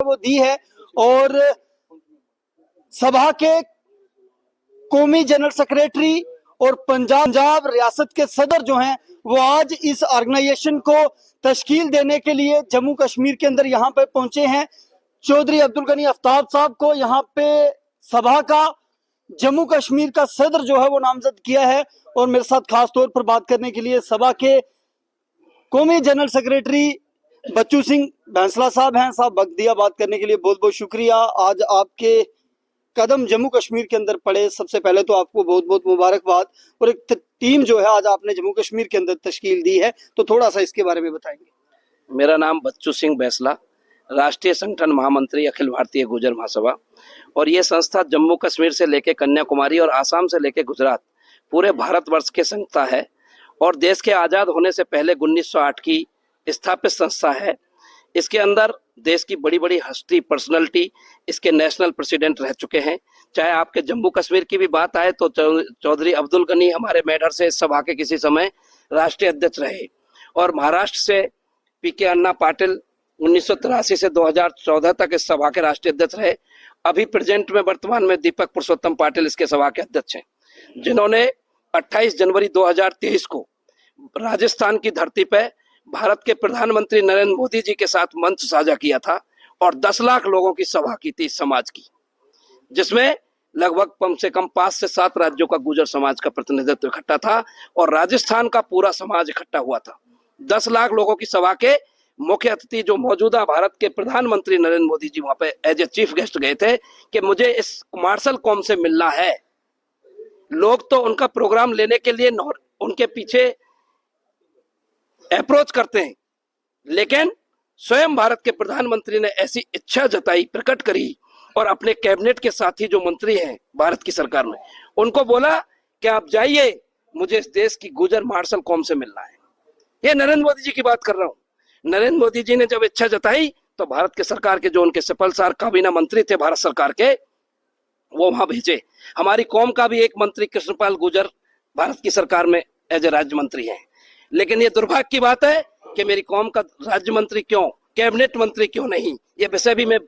वो दी है। और सभा के कौमी जनरल सेक्रेटरी और पंजाब रियासत के सदर जो हैं वो आज इस ऑर्गेनाइजेशन को तश्कील देने के लिए जम्मू कश्मीर के अंदर यहाँ पे पहुंचे हैं। चौधरी अब्दुल गनी आफ्ताब साहब को यहाँ पे सभा का जम्मू कश्मीर का सदर जो है वो नामजद किया है। और मेरे साथ खास तौर पर बात करने के लिए सभा के कौमी जनरल सेक्रेटरी बच्चू सिंह बैंसला साहब हैं। साहब वक्त दिया बात करने के लिए बहुत बहुत शुक्रिया। आज आपके कदम जम्मू कश्मीर के अंदर पड़े, सबसे पहले तो आपको बहुत बहुत मुबारकबाद। और एक टीम जो है आज आपने जम्मू कश्मीर के अंदर तश्कील दी है, तो थोड़ा सा इसके बारे में बताएंगे। मेरा नाम बच्चू सिंह बैंसला, राष्ट्रीय संगठन महामंत्री अखिल भारतीय गुर्जर महासभा। और ये संस्था जम्मू कश्मीर से लेकर कन्याकुमारी और आसाम से लेकर गुजरात पूरे भारतवर्ष की संस्था है और देश के आज़ाद होने से पहले 1908 की स्थापित संस्था है। इसके अंदर देश की बड़ी बड़ी हस्ती पर्सनैलिटी इसके नेशनल प्रेसिडेंट रह चुके हैं। चाहे आपके जम्मू कश्मीर की भी बात आए तो चौधरी अब्दुल गनी हमारे मेडर से इस सभा के किसी समय राष्ट्रीय अध्यक्ष रहे। और महाराष्ट्र से पीके अन्ना पाटिल 1983 से 2014 तक इस सभा के राष्ट्रीय अध्यक्ष रहे। अभी प्रेजेंट में वर्तमान में दीपक पुरुषोत्तम पाटिल इसके सभा के अध्यक्ष हैं, जिन्होंने 28 जनवरी 2023 को राजस्थान की धरती पर भारत के प्रधानमंत्री नरेंद्र मोदी जी के साथ मंच साझा किया था और 10 लाख लोगों की सभा की थी इस समाज की, जिसमें लगभग कम से कम 5 से 7 राज्यों का गुर्जर समाज का प्रतिनिधित्व इकट्ठा था और राजस्थान का पूरा समाज इकट्ठा हुआ था। 10 लाख लोगों की सभा के मुख्य अतिथि जो मौजूदा भारत के प्रधानमंत्री नरेंद्र मोदी जी वहां पे एज ए चीफ गेस्ट गए थे कि मुझे इस मार्शल कौम से मिलना है। लोग तो उनका प्रोग्राम लेने के लिए उनके पीछे अप्रोच करते हैं, लेकिन स्वयं भारत के प्रधानमंत्री ने ऐसी इच्छा जताई, प्रकट करी और अपने कैबिनेट के साथी जो मंत्री हैं भारत की सरकार में उनको बोला कि आप जाइए, मुझे इस देश की गुर्जर मार्शल कौम से मिलना है। ये नरेंद्र मोदी जी की बात कर रहा हूं। नरेंद्र मोदी जी ने जब इच्छा जताई तो भारत के सरकार के जो उनके सफल सार काबीना मंत्री थे भारत सरकार के, वो वहां भेजे। हमारी कौम का भी एक मंत्री कृष्णपाल गुर्जर भारत की सरकार में एज ए राज्य मंत्री है। लेकिन ये दुर्भाग्य की बात है कि मेरी कौम का राज्य मंत्री क्यों, कैबिनेट मंत्री क्यों नहीं, ये विषय भी मैं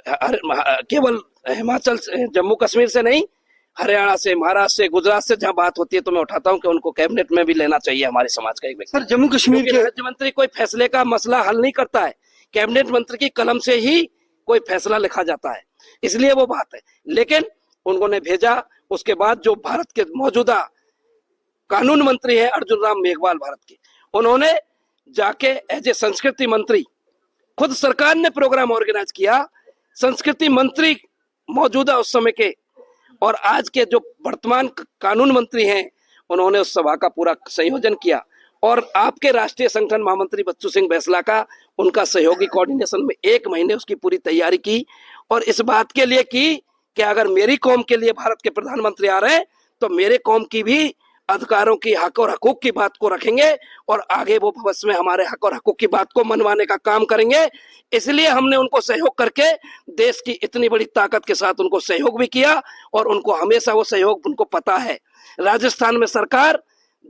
केवल हिमाचल जम्मू कश्मीर से नहीं, हरियाणा से, महाराष्ट्र से, गुजरात से जहां बात होती है तो मैं उठाता हूं कि उनको कैबिनेट में भी लेना चाहिए हमारे समाज का एक व्यक्ति। सर, जम्मू कश्मीर के राज्य मंत्री कोई फैसले का मसला हल नहीं करता है, कैबिनेट मंत्री की कलम से ही कोई फैसला लिखा जाता है, इसलिए वो बात है। लेकिन उन्होंने भेजा। उसके बाद जो भारत के मौजूदा कानून मंत्री है अर्जुन राम मेघवाल भारत के, उन्होंने जाके एज ए संस्कृति मंत्री, खुद सरकार ने प्रोग्राम ऑर्गेनाइज किया। संस्कृति मंत्री मौजूदा उस समय के और आज के जो वर्तमान कानून मंत्री हैं, उन्होंने उस सभा का पूरा संयोजन किया और आपके राष्ट्रीय संगठन महामंत्री बच्चू सिंह बैंसला का उनका सहयोगी कोऑर्डिनेशन में 1 महीने उसकी पूरी तैयारी की और इस बात के लिए की कि अगर मेरी कौम के लिए भारत के प्रधानमंत्री आ रहे हैं तो मेरे कौम की भी अधिकारों की, हक और हकूक की बात को रखेंगे और आगे वो भविष्य में हमारे हक और हकूक की बात को मनवाने का काम करेंगे। इसलिए हमने उनको सहयोग करके देश की इतनी बड़ी ताकत के साथ उनको सहयोग भी किया और उनको हमेशा वो सहयोग, उनको पता है राजस्थान में सरकार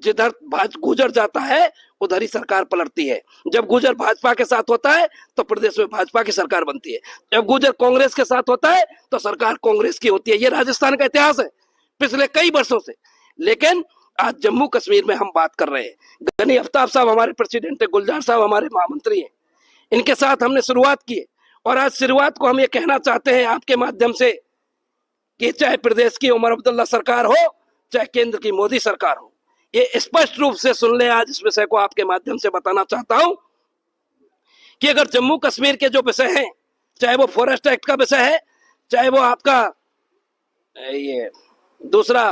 जिधर गुर्जर जाता है उधर ही सरकार पलटती है। जब गुर्जर भाजपा के साथ होता है तो प्रदेश में भाजपा की सरकार बनती है, जब गुर्जर कांग्रेस के साथ होता है तो सरकार कांग्रेस की होती है। ये राजस्थान का इतिहास है पिछले कई वर्षों से। लेकिन आज जम्मू कश्मीर में हम बात कर रहे हैं, गनी आफ्ताब साहब हमारे प्रेसिडेंट है, गुलजार साहब हमारे महामंत्री हैं, इनके साथ हमने शुरुआत की है और आज शुरुआत को हम ये कहना चाहते हैं आपके माध्यम से कि चाहे प्रदेश की उमर अब्दुल्ला सरकार हो, चाहे केंद्र की मोदी सरकार हो, ये स्पष्ट रूप से सुन ले। आज इस विषय को आपके माध्यम से बताना चाहता हूं कि अगर जम्मू कश्मीर के जो विषय हैं, चाहे वो फॉरेस्ट एक्ट का विषय है, चाहे वो आपका ये दूसरा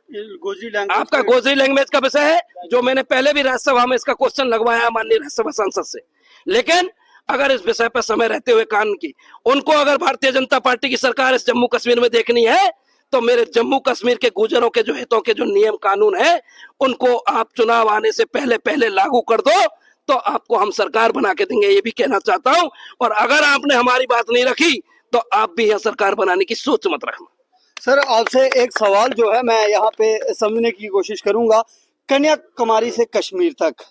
आपका गोजरी लैंग्वेज का विषय है, जो मैंने पहले भी राज्यसभा में इसका क्वेश्चन लगवाया माननीय राज्यसभा सांसद से। लेकिन अगर इस विषय पर समय रहते हुए कानून की उनको अगर भारतीय जनता पार्टी की सरकार इस जम्मू कश्मीर में देखनी है तो मेरे जम्मू कश्मीर के गुर्जरों के जो हितों के जो नियम कानून है उनको आप चुनाव आने से पहले पहले लागू कर दो, तो आपको हम सरकार बना के देंगे, ये भी कहना चाहता हूं। और अगर आपने हमारी बात नहीं रखी तो आप भी यह सरकार बनाने की सोच मत रखना। सर, आपसे एक सवाल जो है मैं यहाँ पे समझने की कोशिश करूंगा। कन्याकुमारी से कश्मीर तक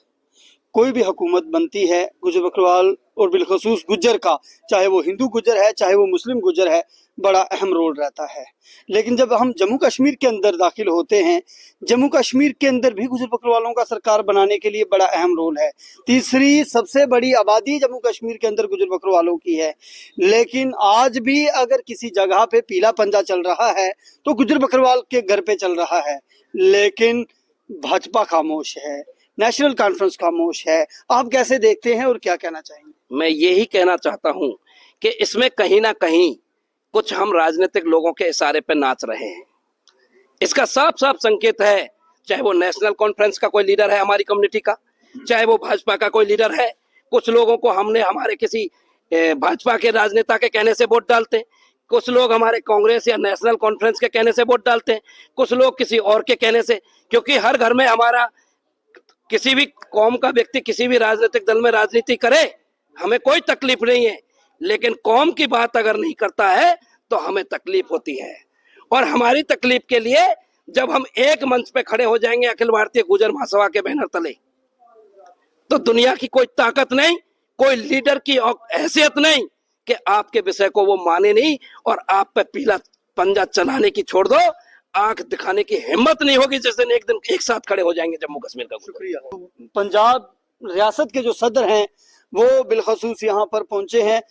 कोई भी हुकूमत बनती है, गुर्जर बकरवाल और बिलखसूस गुज्जर का, चाहे वो हिंदू गुज्जर है चाहे वो मुस्लिम गुज्जर है, बड़ा अहम रोल रहता है। लेकिन जब हम जम्मू कश्मीर के अंदर दाखिल होते हैं, जम्मू कश्मीर के अंदर भी गुज्जर बकरवालों का सरकार बनाने के लिए बड़ा अहम रोल है। तीसरी सबसे बड़ी आबादी जम्मू कश्मीर के अंदर गुज्जर बकरवालों की है। लेकिन आज भी अगर किसी जगह पे पीला पंजा चल रहा है तो गुज्जर बकरवाल के घर पे चल रहा है। लेकिन भाजपा खामोश है, नेशनल कॉन्फ्रेंस खामोश है। आप कैसे देखते हैं और क्या कहना चाहेंगे? मैं यही कहना चाहता हूं कि इसमें कहीं ना कहीं कुछ हम राजनीतिक लोगों के इशारे पे नाच रहे हैं। इसका साफ साफ संकेत है, चाहे वो नेशनल कॉन्फ्रेंस का कोई लीडर है हमारी कम्युनिटी का, चाहे वो भाजपा का कोई लीडर है। कुछ लोगों को हमने हमारे किसी भाजपा के राजनेता के कहने से वोट डालते हैं, कुछ लोग हमारे कांग्रेस या नेशनल कॉन्फ्रेंस के कहने से वोट डालते हैं, कुछ लोग किसी और के कहने से। क्योंकि हर घर में हमारा किसी भी कौम का व्यक्ति किसी भी राजनीतिक दल में राजनीति करे, हमें कोई तकलीफ नहीं है। लेकिन कौम की बात अगर नहीं करता है तो हमें तकलीफ होती है। और हमारी तकलीफ के लिए जब हम एक मंच पे खड़े हो जाएंगे अखिल भारतीय गुर्जर महासभा के बैनर तले, तो दुनिया की कोई ताकत नहीं, कोई लीडर की हैसियत नहीं कि आपके विषय को वो माने नहीं और आप पे पीला पंजा चलाने की छोड़ दो, आंख दिखाने की हिम्मत नहीं होगी जिस दिन एक दिन एक साथ खड़े हो जाएंगे जम्मू कश्मीर का। शुक्रिया। पंजाब रियासत के जो सदर हैं वो बिलखसूस यहाँ पर पहुंचे हैं।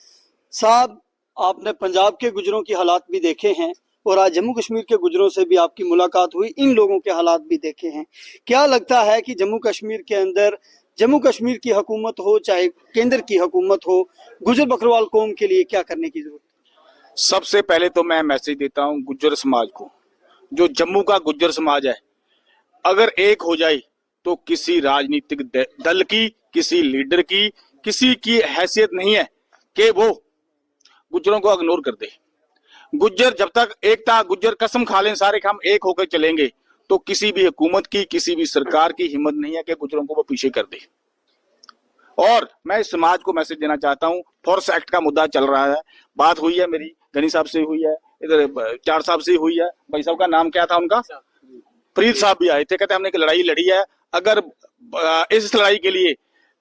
साहब, आपने पंजाब के गुजरों की हालात भी देखे हैं और आज जम्मू कश्मीर के गुजरों से भी आपकी मुलाकात हुई, इन लोगों के हालात भी देखे हैं। क्या लगता है कि जम्मू कश्मीर के अंदर, जम्मू कश्मीर की हुकूमत हो चाहे केंद्र की हुकूमत हो, गुजर बकरवाल कौम के लिए क्या करने की जरूरत है? सबसे पहले तो मैं मैसेज देता हूं गुज्जर समाज को, जो जम्मू का गुज्जर समाज है, अगर एक हो जाए तो किसी राजनीतिक दल की, किसी लीडर की, किसी की हैसियत नहीं है कि वो गुज्जरों को इग्नोर कर दे। गुज्जर जब तक एकता, गुज्जर कसम खा लें सारे हम एक होकर चलेंगे, तो किसी भी हुकूमत की, किसी भी सरकार की हिम्मत नहीं है कि गुज्जरों को वो पीछे कर दे। और मैं इस समाज को मैसेज देना चाहता हूं, फोर्स एक्ट का मुद्दा चल रहा है, बात हुई है मेरी गनी साहब से हुई है, इधर चार साहब से हुई है, भाई साहब का नाम क्या था उनका, फरीद साहब भी आए थे, कहते हमने एक लड़ाई लड़ी है, अगर इस लड़ाई के लिए,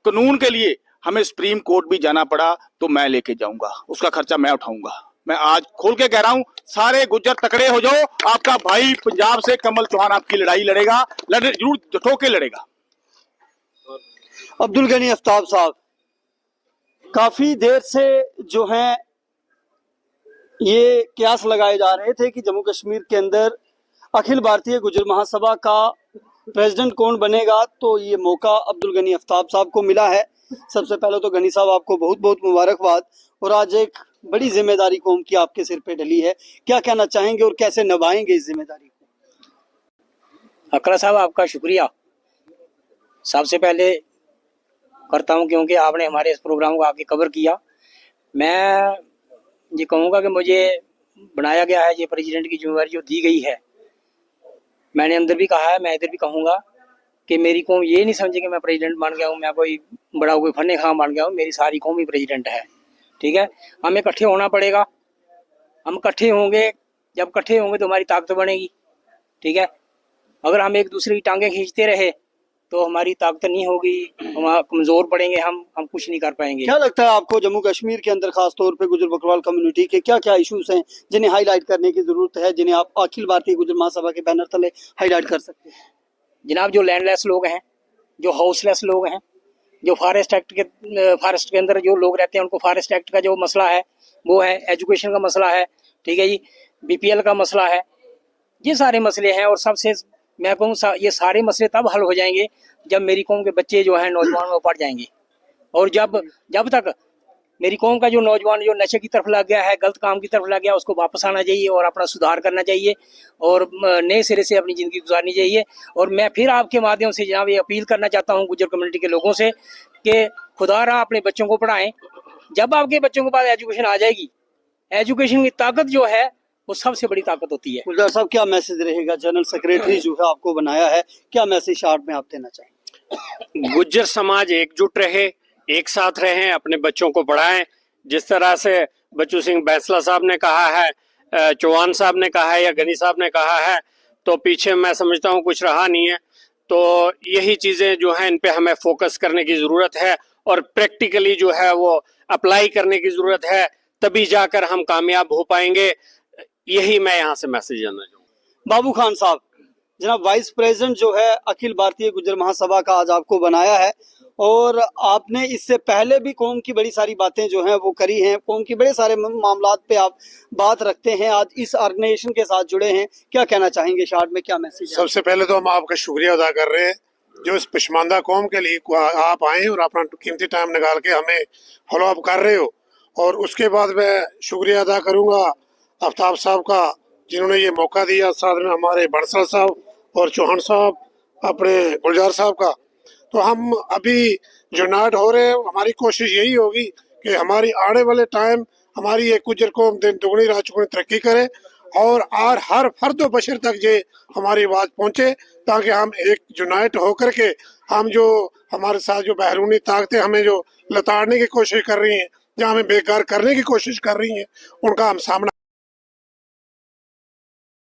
कानून के लिए हमें सुप्रीम कोर्ट भी जाना पड़ा तो मैं लेके जाऊंगा, उसका खर्चा मैं उठाऊंगा। मैं आज खोल के कह रहा हूं, सारे गुज्जर तकड़े हो जाओ, आपका भाई पंजाब से कमल चौहान आपकी लड़ाई लड़ेगा, जरूर ठोके लड़ेगा। अब्दुल गनी आफ्ताब साहब, काफी देर से जो है ये कयास लगाए जा रहे थे कि जम्मू कश्मीर के अंदर अखिल भारतीय गुज्जर महासभा का प्रेसिडेंट कौन बनेगा, तो ये मौका अब्दुल गनी आफ्ताब साहब को मिला है। सबसे पहले तो गनी साहब आपको बहुत बहुत मुबारकबाद, और आज एक बड़ी जिम्मेदारी कौम की आपके सिर पे डली है, क्या कहना चाहेंगे और कैसे निभाएंगे इस जिम्मेदारी को? अकरा साहब, आपका शुक्रिया सबसे पहले करता हूं, क्योंकि आपने हमारे इस प्रोग्राम को आके कवर किया। मैं ये कहूँगा कि मुझे बनाया गया है, ये प्रेसिडेंट की जिम्मेदारी जो दी गई है, मैंने अंदर भी कहा है, मैं इधर भी कहूँगा कि मेरी कौम ये नहीं समझे कि मैं प्रेसिडेंट बन गया हूँ, मैं कोई बड़ा कोई फन्ने खां बन गया हूँ, मेरी सारी कौम ही प्रेसिडेंट है। ठीक है, हमें इकट्ठे होना पड़ेगा, हम इकट्ठे होंगे, जब इकट्ठे होंगे तो हमारी ताकत बनेगी। ठीक है, अगर हम एक दूसरे की टांगें खींचते रहे तो हमारी ताकत नहीं होगी, हम कमजोर पड़ेंगे, हम कुछ नहीं कर पाएंगे। क्या लगता है आपको जम्मू कश्मीर के अंदर खास तौर पे गुज्जर बकरवाल कम्युनिटी के क्या क्या इश्यूज हैं जिन्हें हाईलाइट करने की जरूरत है, जिन्हें आप अखिल भारतीय गुज्जर महासभा के बैनर तले हाईलाइट कर सकते हैं? जनाब, जो लैंडलेस लोग हैं, जो हाउसलेस लोग हैं, जो फॉरेस्ट के अंदर जो लोग रहते हैं, उनको फॉरेस्ट एक्ट का जो मसला है वो है, एजुकेशन का मसला है, ठीक है जी, बीपीएल का मसला है, ये सारे मसले हैं। और सबसे मैं कहूँ ये सारे मसले तब हल हो जाएंगे जब मेरी कौम के बच्चे जो हैं, नौजवान, वो पढ़ जाएंगे। और जब तक मेरी कौम का जो नौजवान जो नशे की तरफ लग गया है, गलत काम की तरफ लग गया, उसको वापस आना चाहिए और अपना सुधार करना चाहिए और नए सिरे से अपनी ज़िंदगी गुजारनी चाहिए। और मैं फिर आपके माध्यम से जनाब ये अपील करना चाहता हूँ गुज्जर कम्युनिटी के लोगों से कि खुदा रहा अपने बच्चों को पढ़ाएं। जब आपके बच्चों के पास एजुकेशन आ जाएगी, एजुकेशन की ताकत जो है वो सबसे बड़ी ताकत होती है। गुलजार साहब, क्या मैसेज रहेगा, जनरल सेक्रेटरी जो है आपको बनाया है, क्या मैसेज शॉर्ट में आप देना चाहेंगे? गुज्जर समाज एकजुट रहे, एक साथ रहें, अपने बच्चों को पढ़ाएं। जिस तरह से बच्चू सिंह बैंसला साहब ने कहा है, चौहान साहब ने कहा है या गनी साहब ने कहा है, तो पीछे मैं समझता हूँ कुछ रहा नहीं है। तो यही चीज़ें जो हैं इन पे हमें फोकस करने की ज़रूरत है और प्रैक्टिकली जो है वो अप्लाई करने की जरूरत है, तभी जाकर हम कामयाब हो पाएंगे। यही मैं यहाँ से मैसेज देना चाहूँगा। बाबू खान साहब, जनाब वाइस प्रेसिडेंट जो है अखिल भारतीय गुज्जर महासभा का आज आपको बनाया है, और आपने इससे पहले भी कौम की बड़ी सारी बातें जो हैं वो करी हैं, कौम की बड़े सारे मामलात पे आप बात रखते हैं, आज इस ऑर्गेनाइजेशन के साथ जुड़े हैं, क्या कहना चाहेंगे? शॉर्ट में क्या मैसेज है? सबसे पहले तो हम आपका शुक्रिया अदा कर रहे हैं जो इस पशमानदा कौम के लिए आप आए और अपना कीमती टाइम निकाल के हमें फॉलो अप कर रहे हो। और उसके बाद मैं शुक्रिया अदा करूंगा आफ्ताब साहब का, जिन्होंने ये मौका दिया, साथ में हमारे बड़सल साहब और चौहान साहब, अपने गुलजार साहब का। तो हम अभी जो नाट हो रहे हैं, हमारी कोशिश यही होगी कि हमारी आने वाले टाइम हमारी ये गुज्जर कौम दिन दुगनी रात चुगनी तरक्की करे और हर फर्द बशर तक ये हमारी आवाज़ पहुँचे, ताकि हम एक यूनाइट होकर के हम जो हमारे साथ जो बैरूनी ताकतें हमें जो लताड़ने की कोशिश कर रही हैं या हमें बेकार करने की कोशिश कर रही हैं, उनका हम सामना